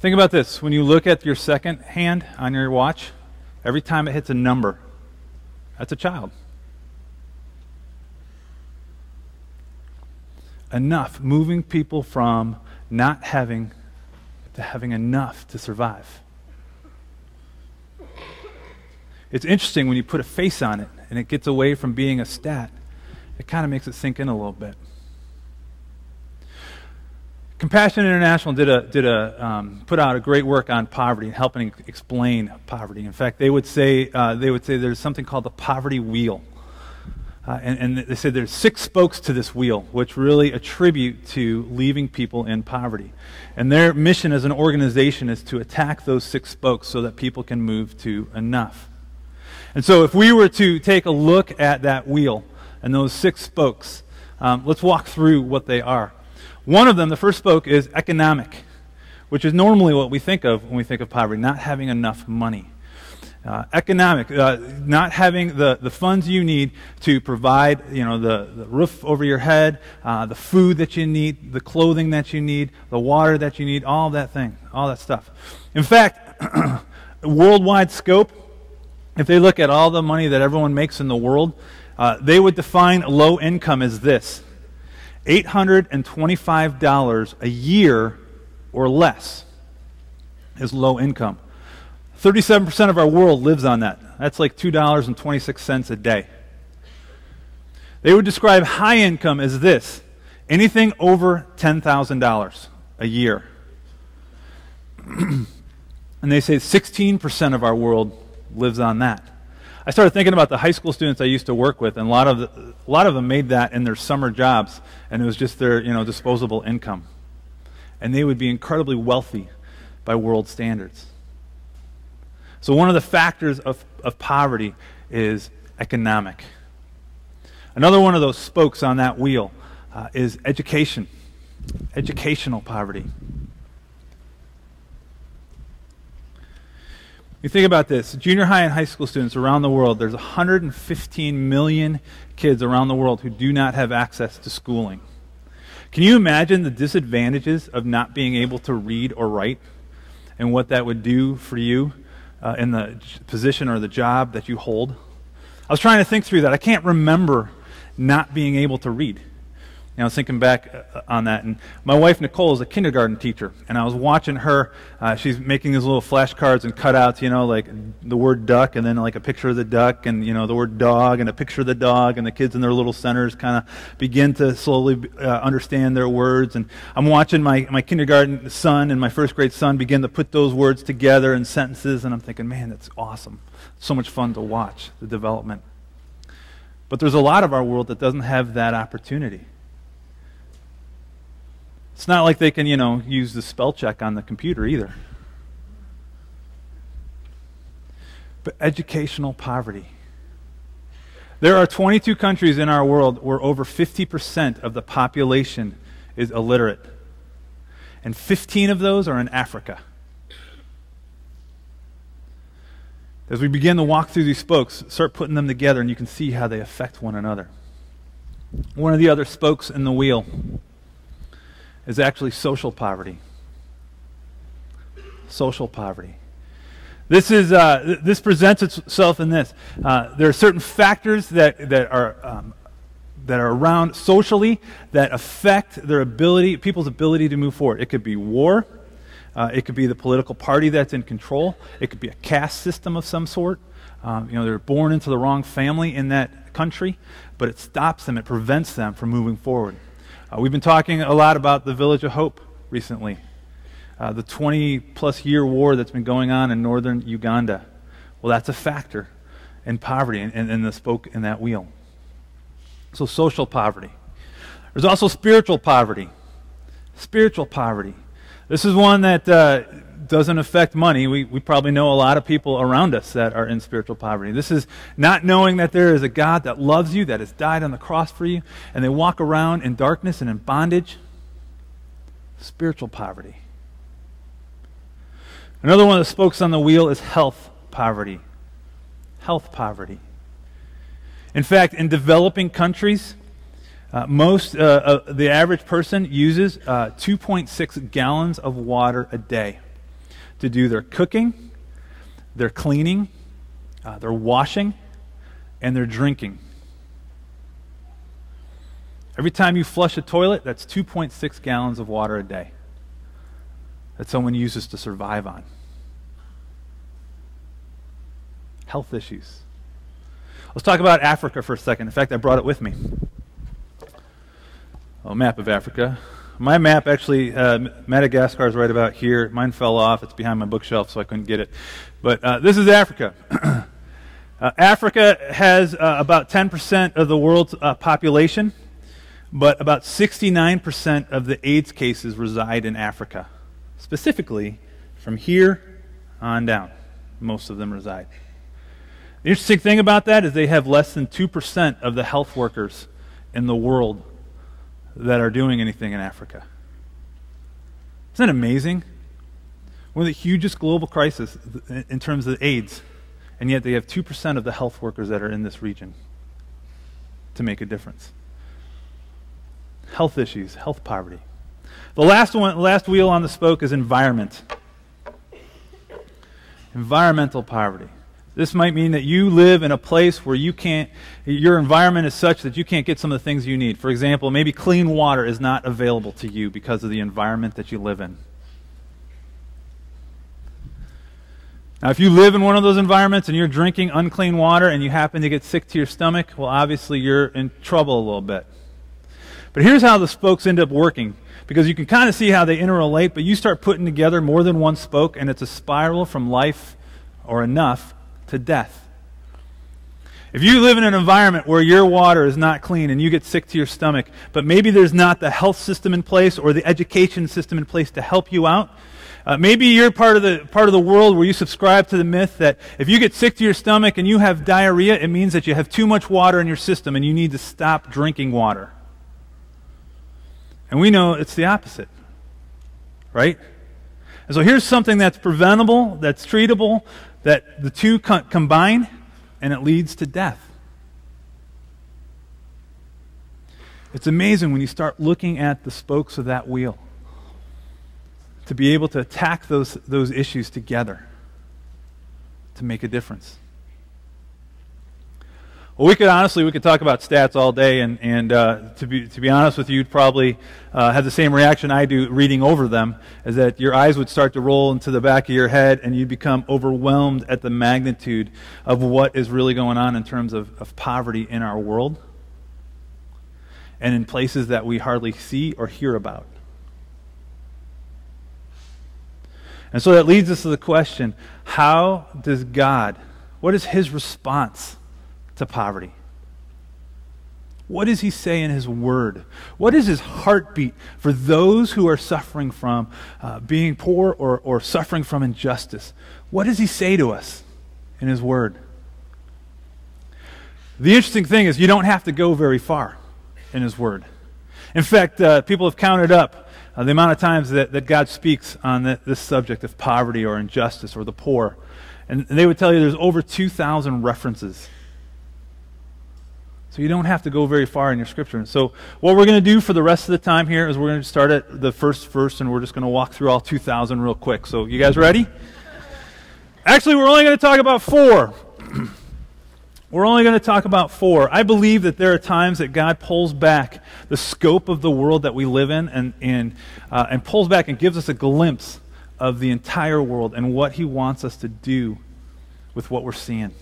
Think about this. When you look at your second hand on your watch, every time it hits a number, that's a child. Enough, moving people from not having to having enough to survive. It's interesting when you put a face on it and it gets away from being a stat, it kind of makes it sink in a little bit. Compassion International put out a great work on poverty and helping explain poverty. In fact, they would say there's something called the poverty wheel. And they said there's 6 spokes to this wheel, which really attribute to leaving people in poverty. And their mission as an organization is to attack those 6 spokes so that people can move to enough. And so if we were to take a look at that wheel and those 6 spokes, let's walk through what they are. One of them, the first spoke, is economic, which is normally what we think of when we think of poverty, not having enough money. Economic, not having the funds you need to provide, the roof over your head, the food that you need, the clothing that you need, the water that you need, all that stuff. In fact, worldwide scope, if they look at all the money that everyone makes in the world, they would define low income as this: $825 a year or less is low income. 37% of our world lives on that. That's like $2.26 a day. They would describe high income as this: anything over $10,000 a year. And they say 16% of our world lives on that. I started thinking about the high school students I used to work with, and a lot of them made that in their summer jobs, and it was just their disposable income. And they would be incredibly wealthy by world standards. So one of the factors of poverty is economic. Another one of those spokes on that wheel is education, educational poverty. You think about this, junior high and high school students around the world, there's 115 million kids around the world who do not have access to schooling. Can you imagine the disadvantages of not being able to read or write and what that would do for you in the position or the job that you hold? I was trying to think through that. I can't remember not being able to read. I was thinking back on that, and my wife Nicole is a kindergarten teacher, and I was watching her. She's making these little flashcards and cutouts, like the word duck, and then like a picture of the duck, and the word dog, and a picture of the dog, and the kids in their little centers kind of begin to slowly understand their words. And I'm watching my kindergarten son and my first grade son begin to put those words together in sentences, and I'm thinking, man, that's awesome. It's so much fun to watch the development. But there's a lot of our world that doesn't have that opportunity. It's not like they can, use the spell check on the computer either. But educational poverty. There are 22 countries in our world where over 50% of the population is illiterate. And 15 of those are in Africa. As we begin to walk through these spokes, start putting them together, and you can see how they affect one another. One of the other spokes in the wheel is actually social poverty. Social poverty. This presents itself in this. There are certain factors that are around socially that affect people's ability to move forward. It could be war. It could be the political party that's in control. It could be a caste system of some sort. They're born into the wrong family in that country, but it stops them. It prevents them from moving forward. We've been talking a lot about the Village of Hope recently, the 20-plus year war that's been going on in northern Uganda. Well, that's a factor in poverty and the spoke in that wheel. So social poverty. There's also spiritual poverty. Spiritual poverty. This is one that doesn't affect money. We probably know a lot of people around us that are in spiritual poverty. This is not knowing that there is a God that loves you, that has died on the cross for you, and they walk around in darkness and in bondage. Spiritual poverty. Another one of the spokes on the wheel is health poverty. Health poverty. In fact, in developing countries, the average person uses 2.6 gallons of water a day. to do their cooking, their cleaning, their washing, and their drinking. Every time you flush a toilet, that's 2.6 gallons of water a day that someone uses to survive on. Health issues. Let's talk about Africa for a second. In fact, I brought it with me. A map of Africa. My map, actually, Madagascar is right about here. Mine fell off. It's behind my bookshelf, so I couldn't get it. But this is Africa. Africa has about 10% of the world's population, but about 69% of the AIDS cases reside in Africa. Specifically, from here on down, most of them reside. The interesting thing about that is they have less than 2% of the health workers in the world that are doing anything in Africa. Isn't that amazing? One of the hugest global crises in terms of AIDS, and yet they have 2% of the health workers that are in this region to make a difference. Health issues, health poverty. The last wheel on the spoke is environment. Environmental poverty. This might mean that you live in a place where your environment is such that you can't get some of the things you need. For example, maybe clean water is not available to you because of the environment that you live in. Now, if you live in one of those environments and you're drinking unclean water and you happen to get sick to your stomach, well, obviously you're in trouble a little bit. But here's how the spokes end up working, because you can kind of see how they interrelate, but you start putting together more than one spoke, and it's a spiral from life or enough to death. If you live in an environment where your water is not clean and you get sick to your stomach, but maybe there's not the health system in place or the education system in place to help you out, maybe you're part of the world where you subscribe to the myth that if you get sick to your stomach and you have diarrhea, it means that you have too much water in your system and you need to stop drinking water. And we know it's the opposite, right? And so here's something that's preventable, that's treatable, that the two combine, and it leads to death. It's amazing when you start looking at the spokes of that wheel to be able to attack those issues together to make a difference. Well, we could talk about stats all day, and to be honest with you, you'd probably have the same reaction I do reading over them, is that your eyes would start to roll into the back of your head, and you'd become overwhelmed at the magnitude of what is really going on in terms of poverty in our world, and in places that we hardly see or hear about. And so that leads us to the question, how does God, what is His response to poverty? What does He say in His Word? What is His heartbeat for those who are suffering from being poor or suffering from injustice? What does He say to us in His Word? The interesting thing is you don't have to go very far in His Word. In fact, people have counted up the amount of times that God speaks on this subject of poverty or injustice or the poor. And they would tell you there's over 2,000 references. So you don't have to go very far in your scripture. And so what we're going to do for the rest of the time here is we're going to start at the first verse, and we're just going to walk through all 2,000 real quick. So you guys ready? Actually, we're only going to talk about 4. We're only going to talk about 4. I believe that there are times that God pulls back the scope of the world that we live in and pulls back and gives us a glimpse of the entire world and what He wants us to do with what we're seeing.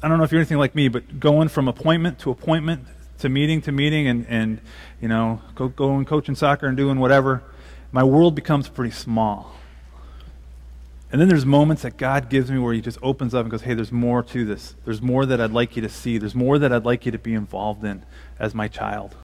I don't know if you're anything like me, but going from appointment to meeting and you know, going coaching soccer and doing whatever, my world becomes pretty small. And then there's moments that God gives me where He just opens up and goes, hey, there's more to this. There's more that I'd like you to see. There's more that I'd like you to be involved in as my child.